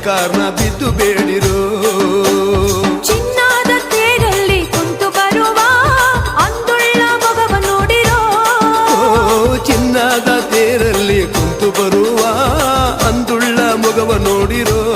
ಕಾರ್ನ ಬಿದ್ದು ಬೇಡಿರೋ. ಚಿನ್ನದ ತೇರಲ್ಲಿ ಕುಂತು ಬರುವ ಅಂದುಳ್ಳ ಮೊಗವ ನೋಡಿರೋ. ಚಿನ್ನದ ತೇರಲ್ಲಿ ಕುಂತು ಬರುವ ಅಂದುಳ್ಳ ಮೊಗವ ನೋಡಿರೋ.